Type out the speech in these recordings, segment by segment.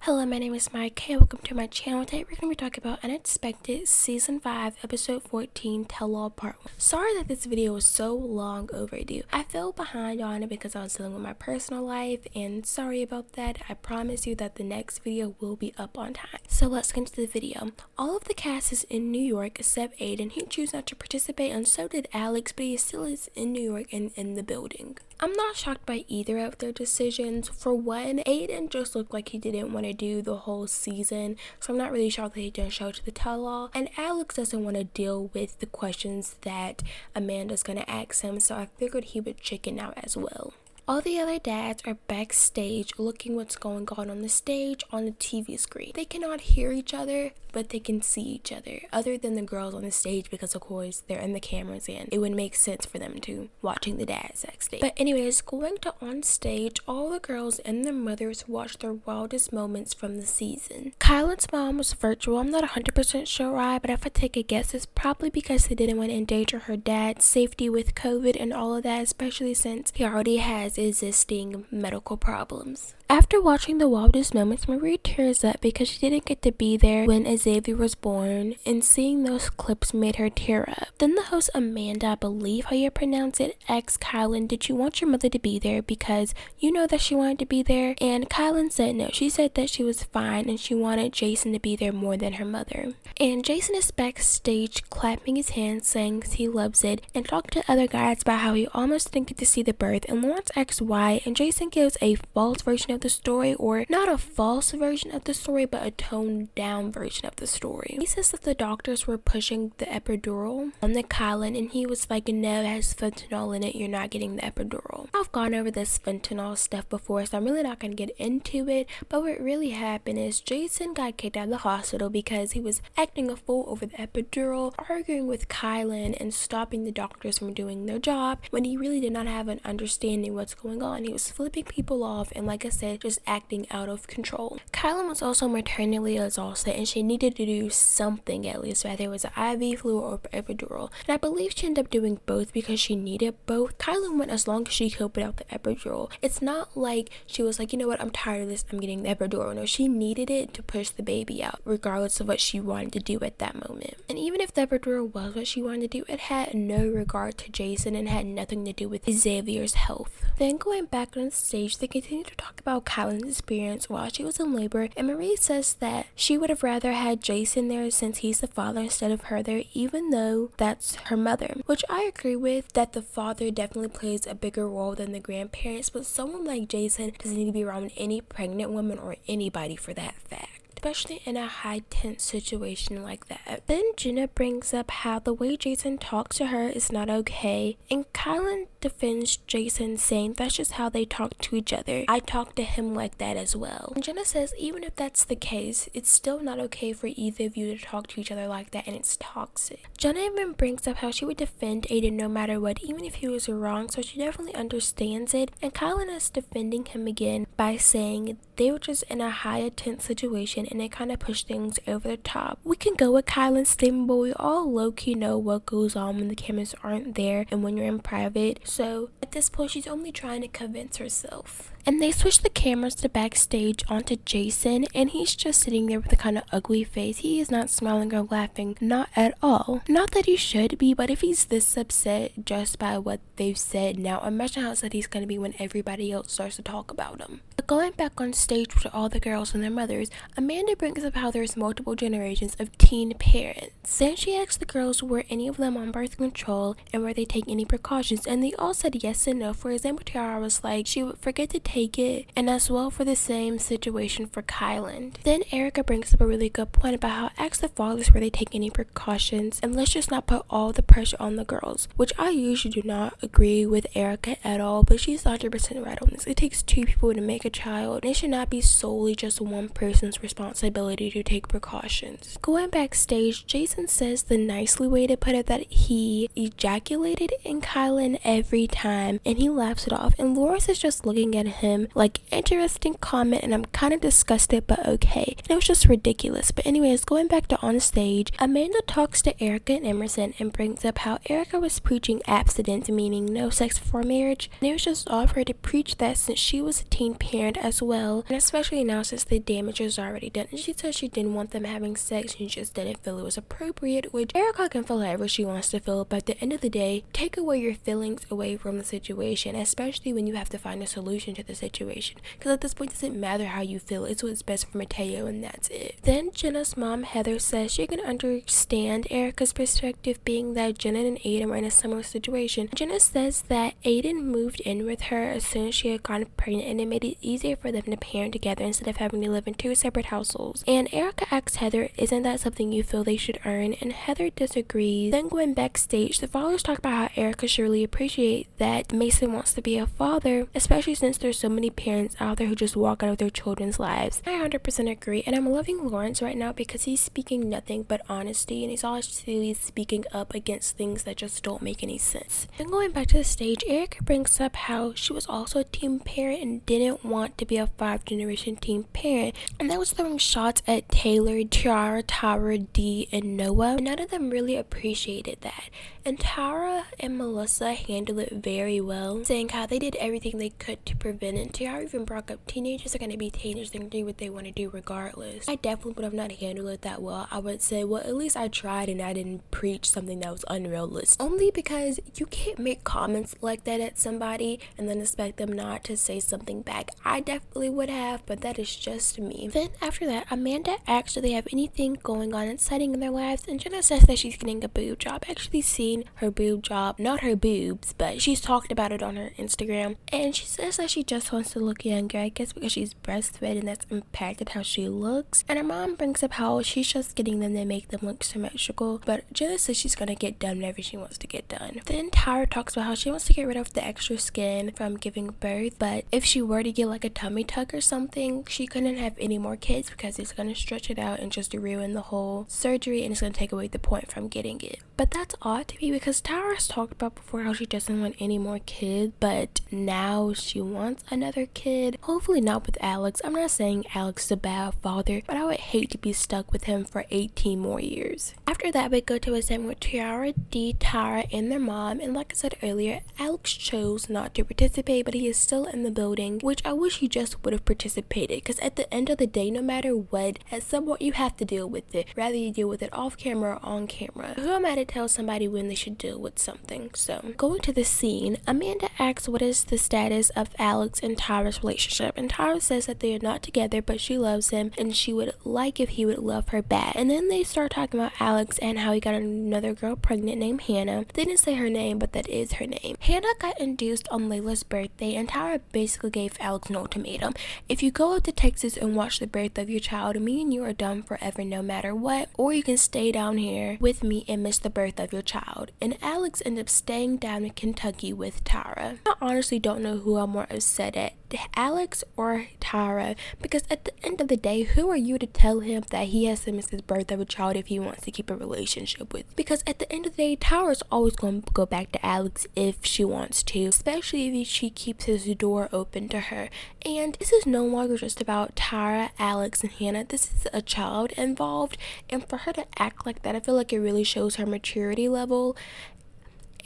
Hello, my name is Mike. Hey, welcome to my channel. Today we're going to be talking about Unexpected Season 5, Episode 14, Tell All Part 1. Sorry that this video was so long overdue. I fell behind on it because I was dealing with my personal life, and sorry about that. I promise you that the next video will be up on time. So let's get into the video. All of the cast is in New York except Aiden. He chose not to participate, and so did Alex, but he still is in New York and in the building. I'm not shocked by either of their decisions. For one, Aiden just looked like he didn't want to do the whole season, so I'm not really shocked that he didn't show to the tell-all. And Alex doesn't want to deal with the questions that Amanda's going to ask him, so I figured he would chicken out as well. All the other dads are backstage looking what's going on the stage on the TV screen. They cannot hear each other, but they can see each other, other than the girls on the stage because of course they're in the cameras and it would make sense for them to watching the dads backstage. But anyways, going to on stage, all the girls and their mothers watched their wildest moments from the season. Kylan's mom was virtual. I'm not 100% sure why, but if I take a guess, it's probably because they didn't want to endanger her dad's safety with COVID and all of that, especially since he already has existing medical problems. After watching the wildest moments, Marie tears up because she didn't get to be there when Xavier was born, and seeing those clips made her tear up. Then the host Amanda, I believe how you pronounce it, asked Kylan, did you want your mother to be there because you know that she wanted to be there? And Kylan said no. She said that she was fine and she wanted Jason to be there more than her mother. And Jason is backstage clapping his hands, saying he loves it, and talking to other guys about how he almost didn't get to see the birth, and Lawrence asks why, and Jason gives a false version of the story, or not a false version of the story, but a toned down version of the story. He says that the doctors were pushing the epidural on the Kylan, and he was like, no, it has fentanyl in it, you're not getting the epidural. I've gone over this fentanyl stuff before, so I'm really not going to get into it, but what really happened is Jason got kicked out of the hospital because he was acting a fool over the epidural, arguing with Kylan and stopping the doctors from doing their job when he really did not have an understanding what's going on. He was flipping people off and, like I said, just acting out of control. Kylan was also maternally exhausted and she needed to do something at least, whether it was an IV fluid or epidural. And I believe she ended up doing both because she needed both. Kylan went as long as she could without the epidural. It's not like she was like, you know what, I'm tired of this, I'm getting the epidural. No, she needed it to push the baby out, regardless of what she wanted to do at that moment. And even if the epidural was what she wanted to do, it had no regard to Jason and had nothing to do with Xavier's health. Then going back on stage, they continue to talk about Kylan's experience while she was in labor, and Marie says that she would have rather had Jason there since he's the father instead of her there, even though that's her mother, which I agree with, that the father definitely plays a bigger role than the grandparents, but someone like Jason doesn't need to be around any pregnant woman or anybody for that fact, especially in a high tense situation like that. Then Jenna brings up how the way Jason talks to her is not okay, and Kylan defends Jason, saying that's just how they talk to each other. I talk to him like that as well. And Jenna says even if that's the case, it's still not okay for either of you to talk to each other like that, and it's toxic. Jenna even brings up how she would defend Aiden no matter what, even if he was wrong, so she definitely understands it, and Kylan is defending him again by saying they were just in a high tense situation and it kind of pushed things over the top. We can go with Kylan's statement, but we all low-key know what goes on when the cameras aren't there and when you're in private, so at this point she's only trying to convince herself. And they switch the cameras to backstage onto Jason, and he's just sitting there with a kind of ugly face. He is not smiling or laughing, not at all. Not that he should be, but if he's this upset just by what they've said now, imagine how upset he's going to be when everybody else starts to talk about him. But going back on stage with all the girls and their mothers, Amanda brings up how there's multiple generations of teen parents. Then she asks the girls were any of them on birth control and were they taking any precautions, and they all said yes and no. For example, Tara was like she would forget to take it, and as well for the same situation for Kylan. Then Erica brings up a really good point about how ask the fathers were they taking any precautions, and let's just not put all the pressure on the girls, which I usually do not agree with Erica at all, but she's 100% right on this. It takes two people to make a child, and it should not be solely just one person's responsibility to take precautions. Going backstage, Jason says the nicely way to put it that he ejaculated in Kylan every time, and he laughs it off, and Lawrence is just looking at him like interesting comment, and I'm kind of disgusted, but okay. And it was just ridiculous. But anyways, going back to on stage, Amanda talks to Erica and Emerson and brings up how Erica was preaching abstinence, meaning no sex before marriage, and it was just off her to preach that since she was a teen parent parent as well, and especially now since the damage is already done. And she said she didn't want them having sex, she just didn't feel it was appropriate, which Erica can feel however she wants to feel, but at the end of the day, take away your feelings away from the situation, especially when you have to find a solution to the situation, because at this point it doesn't matter how you feel, it's what's best for Mateo and that's it. Then Jenna's mom Heather says she can understand Erica's perspective, being that Jenna and Aiden were in a similar situation. Jenna says that Aiden moved in with her as soon as she had gotten pregnant, and it made it easier for them to parent together instead of having to live in two separate households. And Erica asks Heather, isn't that something you feel they should earn? And Heather disagrees. Then going backstage, the fathers talk about how Erica should really appreciate that Mason wants to be a father, especially since there's so many parents out there who just walk out of their children's lives. I 100% agree, and I'm loving Lawrence right now because he's speaking nothing but honesty, and he's always really speaking up against things that just don't make any sense. Then going back to the stage, Erica brings up how she was also a teen parent and didn't want to be a 5th-generation teen parent, and that was throwing shots at Taylor, Tiara, Tyra, Dee, and Noah, and none of them really appreciated that. And Tyra and Melissa handled it very well, saying how they did everything they could to prevent it. Tiara even brought up teenagers are going to be teenagers, they can do what they want to do regardless. I definitely would have not handled it that well. I would say, well, at least I tried and I didn't preach something that was unrealistic. Only because you can't make comments like that at somebody and then expect them not to say something back. I definitely would have, but that is just me. Then after that, Amanda asks do they have anything going on exciting in their lives, and Jenna says that she's getting a boob job. Actually seen her boob job, not her boobs, but she's talked about it on her Instagram, and she says that she just wants to look younger, I guess because she's breastfed and that's impacted how she looks. And her mom brings up how she's just getting them to make them look symmetrical, but Jenna says she's gonna get done whenever she wants to get done. Then Tyra talks about how she wants to get rid of the extra skin from giving birth, but if she were to get like a tummy tuck or something, she couldn't have any more kids because it's gonna stretch it out and just ruin the whole surgery, and it's gonna take away the point from getting it. But that's odd to me because Tyra'S talked about before how she doesn't want any more kids, but now she wants another kid. Hopefully not with Alex. I'm not saying Alex is a bad father, but I would hate to be stuck with him for 18 more years. After that, we go to a segment with Tiara, Dee, Tyra, and their mom, and like I said earlier, Alex chose not to participate, but he is still in the building, which I wish he just would have participated, because at the end of the day, no matter what, at some point you have to deal with it, rather you deal with it off camera or on camera. Who am I to tell somebody when they should deal with something? So going to the scene, Amanda asks what is the status of Alex and Tyra's relationship, and Tyra says that they are not together, but she loves him and she would like if he would love her back. And then they start talking about Alex and how he got another girl pregnant named Hannah. They didn't say her name, but that is her name. Hannah got induced on Layla's birthday, and Tyra basically gave Alex an ultimatum. If you go up to Texas and watch the birth of your child, me and you are done forever no matter what, or you can stay down here with me and miss the birth of your child. And Alex ended up staying down in Kentucky with Tyra. I honestly don't know who I'm more upset at, Alex or Tyra, because at the end of the day, who are you to tell him that he has to miss his birth of a child if he wants to keep a relationship with? Because at the end of the day, Tyra's always going to go back to Alex if she wants to, especially if she keeps his door open to her. And this is no longer just about Tyra, Alex, and Hannah. This is a child involved, and for her to act like that, I feel like it really shows her maturity level.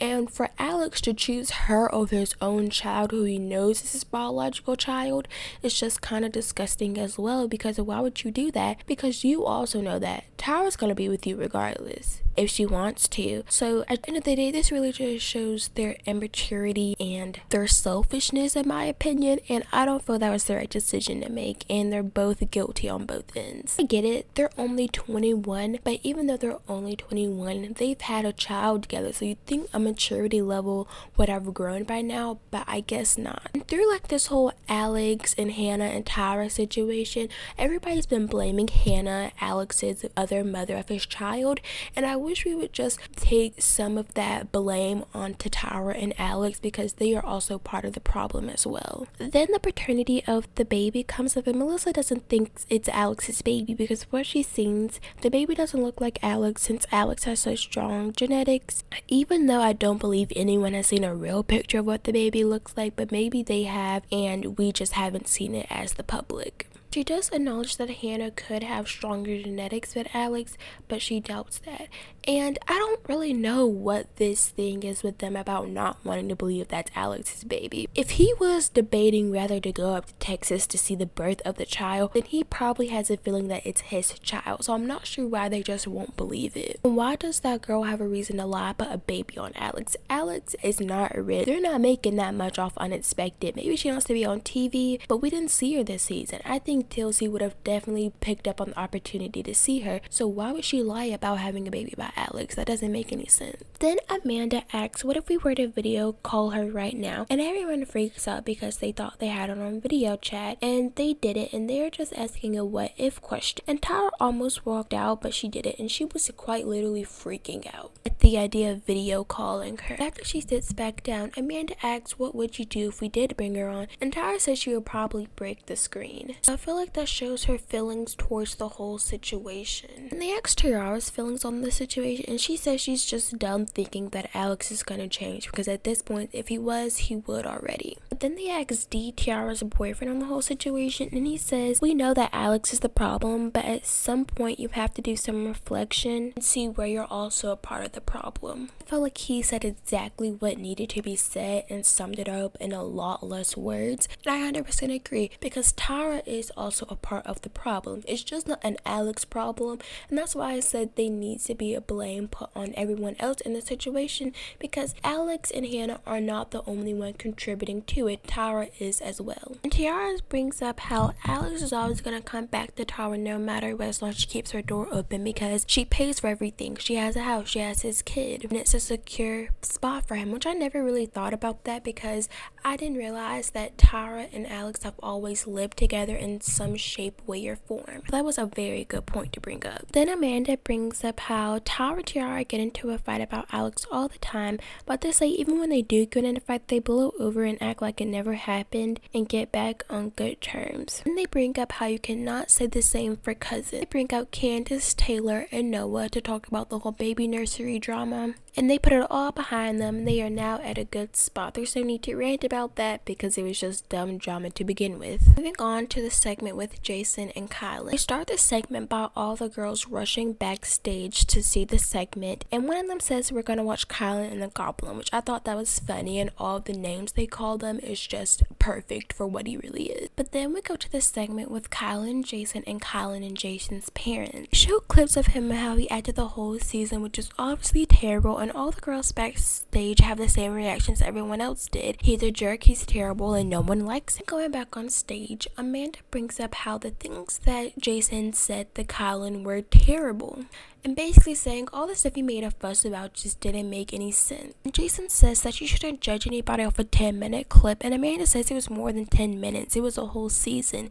And for Alex to choose her over his own child, who he knows is his biological child, is just kind of disgusting as well, because why would you do that? Because you also know that Tyra's going to be with you regardless if she wants to. So at the end of the day, this really just shows their immaturity and their selfishness, in my opinion, and I don't feel that was the right decision to make, and they're both guilty on both ends. I get it, they're only 21, but even though they're only 21, they've had a child together, so you'd think a maturity level would have grown by now, but I guess not. And through like this whole Alex and Hannah and Tyra situation, everybody's been blaming Hannah, Alex's other mother of his child, and I wish we would just take some of that blame onto Tyra and Alex, because they are also part of the problem as well. Then the paternity of the baby comes up, and Melissa doesn't think it's Alex's baby, because what she sees, the baby doesn't look like Alex, since Alex has such strong genetics. Even though I don't believe anyone has seen a real picture of what the baby looks like, but maybe they have and we just haven't seen it as the public. She does acknowledge that Hannah could have stronger genetics than Alex, but she doubts that. And I don't really know what this thing is with them about not wanting to believe that's Alex's baby. If he was debating whether to go up to Texas to see the birth of the child, then he probably has a feeling that it's his child. So I'm not sure why they just won't believe it. And why does that girl have a reason to lie about a baby on Alex? Alex is not rich. They're not making that much off Unexpected. Maybe she wants to be on TV, but we didn't see her this season. I think TLC would have definitely picked up on the opportunity to see her. So why would she lie about having a baby by Alex? That doesn't make any sense. Then Amanda asks, what if we were to video call her right now? And everyone freaks out because they thought they had her on video chat, and they didn't, and they're just asking a what if question. And Tyra almost walked out, but she didn't, and she was quite literally freaking out at the idea of video calling her. After she sits back down, Amanda asks, what would you do if we did bring her on? And Tyra says she would probably break the screen. So I feel like that shows her feelings towards the whole situation. And they ask Tyra'S feelings on the situation, and she says she's just done thinking that Alex is gonna change, because at this point, if he was, he would already. But then they ask D, Tiara's boyfriend, on the whole situation, and he says, we know that Alex is the problem, but at some point you have to do some reflection and see where you're also a part of the problem. I felt like he said exactly what needed to be said and summed it up in a lot less words, and I 100% agree, because Tyra is also a part of the problem. It's just not an Alex problem, and that's why I said there needs to be a blame put on everyone else in the situation, because Alex and Hannah are not the only one contributing to it. Tyra is as well. And Tiara brings up how Alex is always gonna come back to Tyra no matter what, as long as she keeps her door open, because she pays for everything. She has a house, she has his kid, and it's a secure spot for him, which I never really thought about that, because I didn't realize that Tyra and Alex have always lived together in some shape, way, or form. That was a very good point to bring up. Then Amanda brings up how Tyra and Tiara get into a fight about Alex all the time, but they say even when they do get in a fight, they blow over and act like it never happened and get back on good terms. And they bring up how you cannot say the same for cousins. They bring out Candace, Taylor, and Noah to talk about the whole baby nursery drama, and they put it all behind them, and they are now at a good spot. There's no need to rant about that because it was just dumb drama to begin with. Moving on to the segment with Jason and Kylan. They start the segment by all the girls rushing backstage to see the segment, and one of them says we're gonna watch Kylan and the Goblin, which I thought that was funny, and all the names they call them is just perfect for what he really is. But then we go to the segment with Kylan, Jason, and Kylan and Jason's parents. They show clips of him and how he acted the whole season, which is obviously terrible, and all the girls backstage have the same reactions everyone else did. He's a jerk, he's terrible, and no one likes him. Going back on stage, Amanda brings up how the things that Jason said to Kylan were terrible, and basically saying all the stuff he made a fuss about just didn't make any sense. And Jason says that you shouldn't judge anybody off a 10-minute clip, and Amanda says it was more than 10 minutes, it was a whole season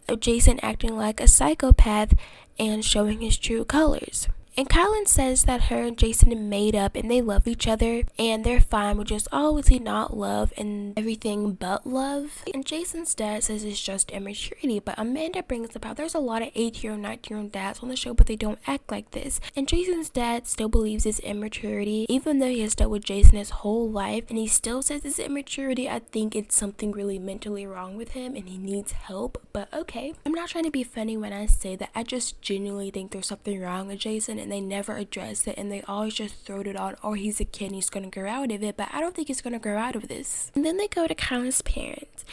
of Jason acting like a psychopath and showing his true colors. And Kylan says that her and Jason made up and they love each other and they're fine with just obviously not love and everything but love. And Jason's dad says it's just immaturity, but Amanda brings up how there's a lot of 18-year-old, 19-year-old dads on the show, but they don't act like this. And Jason's dad still believes it's immaturity, even though he has dealt with Jason his whole life, and he still says it's immaturity. I think it's something really mentally wrong with him and he needs help, but okay. I'm not trying to be funny when I say that. I just genuinely think there's something wrong with Jason, and they never address it, and they always just throw it on, or he's a kid and he's gonna grow out of it, but I don't think he's gonna grow out of this. And then they go to Kylan's parents,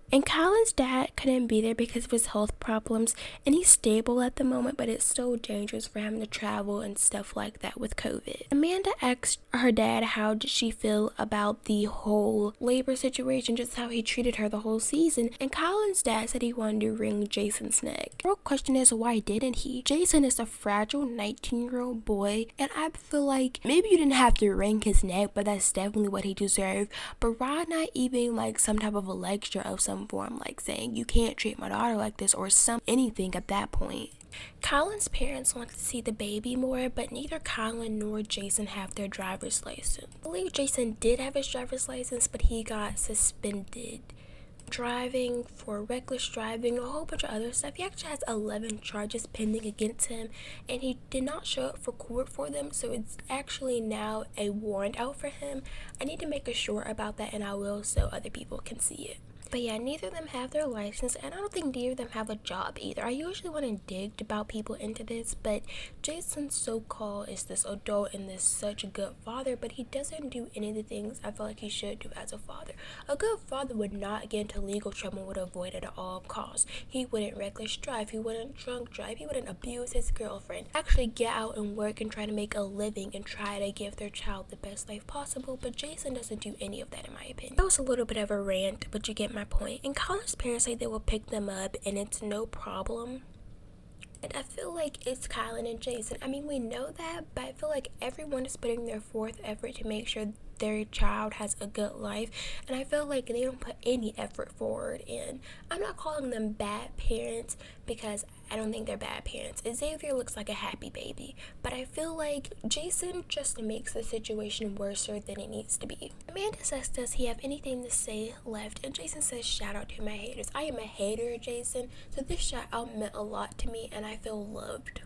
and Kylan's dad couldn't be there because of his health problems, and he's stable at the moment, but it's still dangerous for him to travel and stuff like that with COVID. Amanda asked her dad how did she feel about the whole labor situation, just how he treated her the whole season, and Kylan's dad said he wanted to wring Jason's neck. The real question is, why didn't he? Jason is a fragile 19-year-old boy, and I feel like maybe you didn't have to wring his neck, but that's definitely what he deserved. But why not even like some type of a lecture of some form, like saying you can't treat my daughter like this, or anything at that point. Kylan's parents want to see the baby more, but neither Kylan nor Jason have their driver's license. I believe Jason did have his driver's license, but he got suspended driving, for reckless driving, a whole bunch of other stuff. He actually has 11 charges pending against him, and he did not show up for court for them, so it's actually now a warrant out for him. I need to make sure about that, and I will, so other people can see it. But yeah, neither of them have their license, and I don't think neither of them have a job either. I usually want to dig about people into this, but Jason so-called is this adult and this such a good father, but he doesn't do any of the things I feel like he should do as a father. A good father would not get into legal trouble, would avoid it at all costs. He wouldn't reckless drive, he wouldn't drunk drive, he wouldn't abuse his girlfriend. Actually get out and work and try to make a living and try to give their child the best life possible, but Jason doesn't do any of that in my opinion. That was a little bit of a rant, but you get my point. And Colin's parents say they will pick them up and it's no problem. And I feel like it's Kylan and Jason. I mean, we know that, but I feel like everyone is putting their forth effort to make sure their child has a good life, and I feel like they don't put any effort forward. And I'm not calling them bad parents because I don't think they're bad parents. Xavier looks like a happy baby, but I feel like Jason just makes the situation worse than it needs to be. Amanda says, does he have anything to say left? And Jason says, shout out to my haters. I am a hater, Jason, so this shout out meant a lot to me and I feel loved.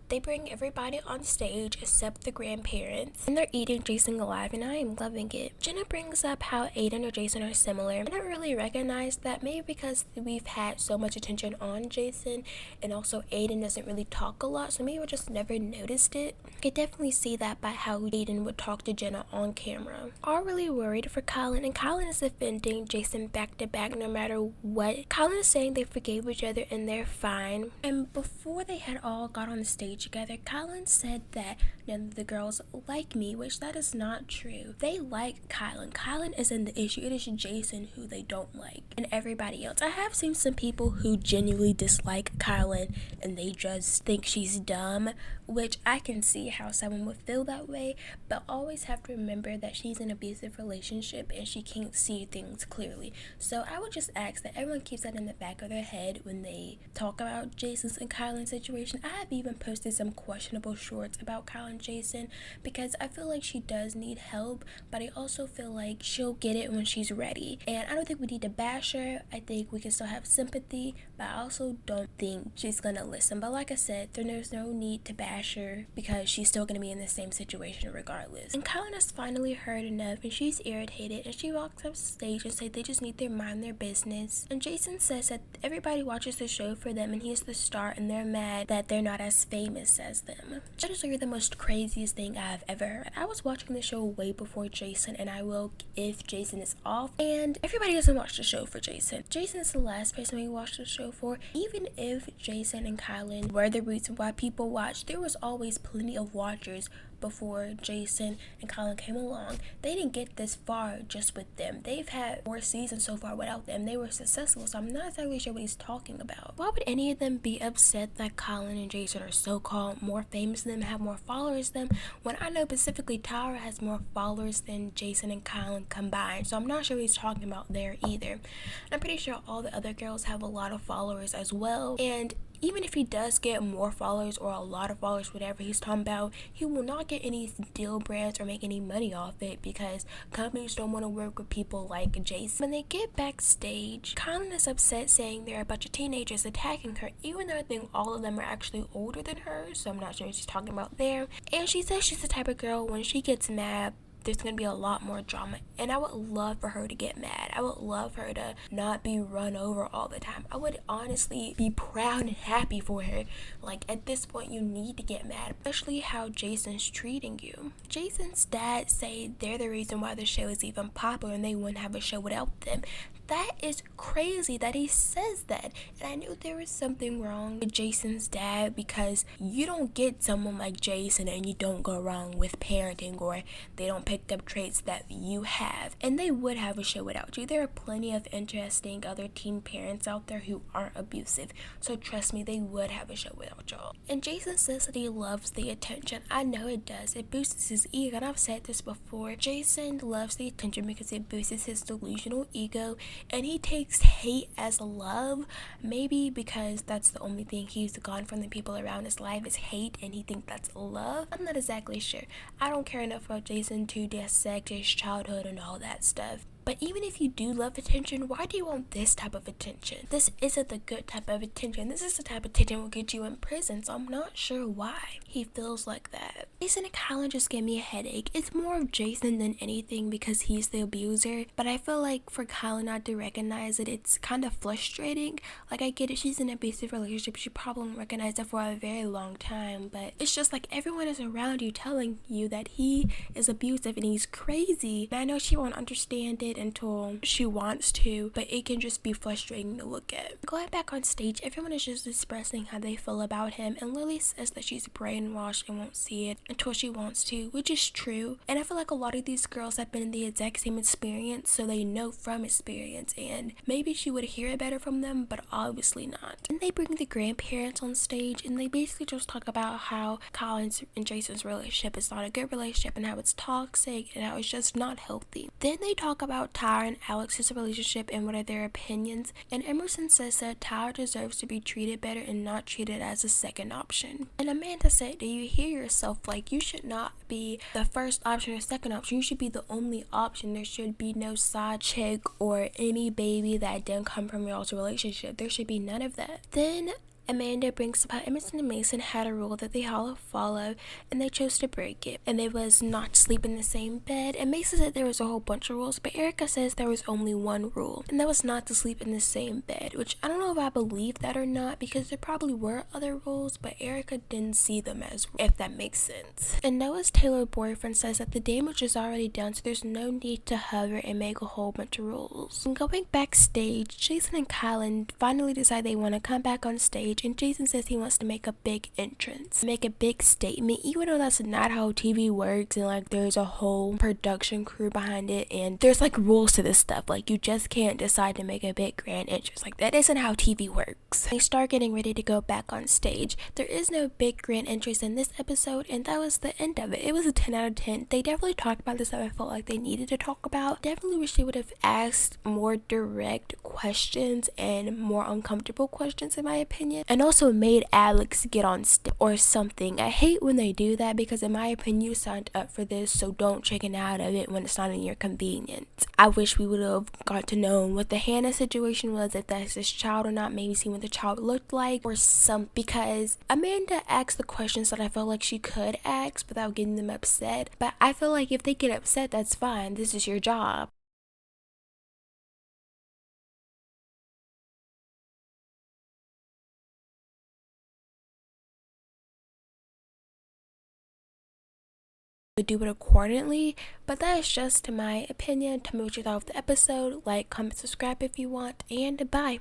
They bring everybody on stage except the grandparents, and they're eating Jason alive, and I am loving it. Jenna brings up how Aiden or Jason are similar. I don't really recognize that, maybe because we've had so much attention on Jason, and also Aiden doesn't really talk a lot, so maybe we just never noticed it. I could definitely see that by how Aiden would talk to Jenna on camera. All really worried for Colin, and Colin is defending Jason back to back no matter what. Colin is saying they forgave each other and they're fine. And before they had all got on the stage together, Kylan said that none of the girls like me, which that is not true. They like Kylan. Kylan isn't the issue. It is Jason who they don't like, and everybody else. I have seen some people who genuinely dislike Kylan and they just think she's dumb, which I can see how someone would feel that way, but always have to remember that she's in an abusive relationship and she can't see things clearly. So I would just ask that everyone keeps that in the back of their head when they talk about Jason's and Kylan's situation. I have even posted some questionable shorts about Kylan and Jason because I feel like she does need help, but I also feel like she'll get it when she's ready. And I don't think we need to bash her. I think we can still have sympathy, but I also don't think she's gonna listen. But like I said, there's no need to bash her because she's still gonna be in the same situation regardless. And Kylan has finally heard enough and she's irritated, and she walks up stage and says they just need to mind their business. And Jason says that everybody watches the show for them and he's the star, and they're mad that they're not as famous as them. That is the most craziest thing I've ever heard. I was watching the show way before Jason, and I will if Jason is off, and everybody doesn't watch the show for Jason. Jason is the last person we watch the show for. Even if Jason and Kylan were the reason why people watch, there was always plenty of watchers before Jason and Kylan came along. They didn't get this far just with them. They've had 4 seasons so far without them. They were successful, so I'm not exactly sure what he's talking about. Why would any of them be upset that Kylan and Jason are so-called more famous than them, have more followers than them, when I know specifically Tyra has more followers than Jason and Kylan combined, so I'm not sure what he's talking about there either. I'm pretty sure all the other girls have a lot of followers as well, and even if he does get more followers or a lot of followers, whatever he's talking about, he will not get any deal brands or make any money off it because companies don't want to work with people like Jason. When they get backstage, Kylan is upset, saying there are a bunch of teenagers attacking her, even though I think all of them are actually older than her, so I'm not sure what she's talking about there. And she says she's the type of girl, when she gets mad, there's going to be a lot more drama, and I would love for her to get mad. I would love her to not be run over all the time. I would honestly be proud and happy for her. Like, at this point, you need to get mad, especially how Jason's treating you. Jason's dad say they're the reason why the show is even popular and they wouldn't have a show without them. That is crazy that he says that, and I knew there was something wrong with Jason's dad, because you don't get someone like Jason and you don't go wrong with parenting, or they don't pick up traits that you have, and they would have a show without you. There are plenty of interesting other teen parents out there who aren't abusive, so trust me, they would have a show without y'all. And Jason says that he loves the attention. I know it does. It boosts his ego, and I've said this before. Jason loves the attention because it boosts his delusional ego, and he takes hate as love, maybe because that's the only thing he's gotten from the people around his life is hate, and he thinks that's love. I'm not exactly sure. I don't care enough about Jason to dissect his childhood and all that stuff. But even if you do love attention, why do you want this type of attention? This isn't the good type of attention. This is the type of attention that will get you in prison, so I'm not sure why he feels like that. Jason and Kylan just gave me a headache. It's more of Jason than anything because he's the abuser, but I feel like for Kylan not to recognize it, it's kind of frustrating. Like, I get it, she's in an abusive relationship, she probably won't recognize it for a very long time, but it's just like everyone is around you telling you that he is abusive and he's crazy. And I know she won't understand it until she wants to, but it can just be frustrating to look at. Going back on stage, everyone is just expressing how they feel about him, and Lily says that she's brainwashed and won't see it until she wants to, which is true. And I feel like a lot of these girls have been in the exact same experience, so they know from experience, and maybe she would hear it better from them, but obviously not. And they bring the grandparents on stage, and they basically just talk about how Kylan's and Jason's relationship is not a good relationship and how it's toxic and how it's just not healthy. Then they talk about Tyra and Alex's relationship and what are their opinions, and Emerson says that Tyra deserves to be treated better and not treated as a second option. And Amanda said, do you hear yourself? Like, you should not be the first option or second option, you should be the only option. There should be no side chick or any baby that didn't come from y'all's relationship. There should be none of that. Then Amanda brings up how Emerson and Mason had a rule that they all follow, and they chose to break it, and it was not to sleep in the same bed. And Mason said there was a whole bunch of rules, but Erica says there was only one rule, and that was not to sleep in the same bed, which I don't know if I believe that or not, because there probably were other rules, but Erica didn't see them as rules, if that makes sense. And Noah's Taylor boyfriend says that the damage is already done, so there's no need to hover and make a whole bunch of rules. And going backstage, Jason and Kylan finally decide they want to come back on stage, and Jason says he wants to make a big entrance, make a big statement, even though that's not how TV works, and like there's a whole production crew behind it, and there's like rules to this stuff. Like, you just can't decide to make a big grand entrance. Like, that isn't how TV works. They start getting ready to go back on stage. There is no big grand entrance in this episode, and that was the end of it. It was a 10 out of 10. They definitely talked about this that I felt like they needed to talk about. Definitely wish they would have asked more direct questions and more uncomfortable questions, in my opinion, and also made Alex get on stage or something. I hate when they do that, because in my opinion you signed up for this, so don't chicken out of it when it's not in your convenience. I wish we would have got to know what the Hannah situation was, if that's his child or not, maybe see what the child looked like or some, because Amanda asked the questions that I felt like she could ask without getting them upset, but I feel like if they get upset, that's fine, this is your job. Do it accordingly, but that is just my opinion. Tell me what you thought of the episode. Like, comment, subscribe if you want, and bye.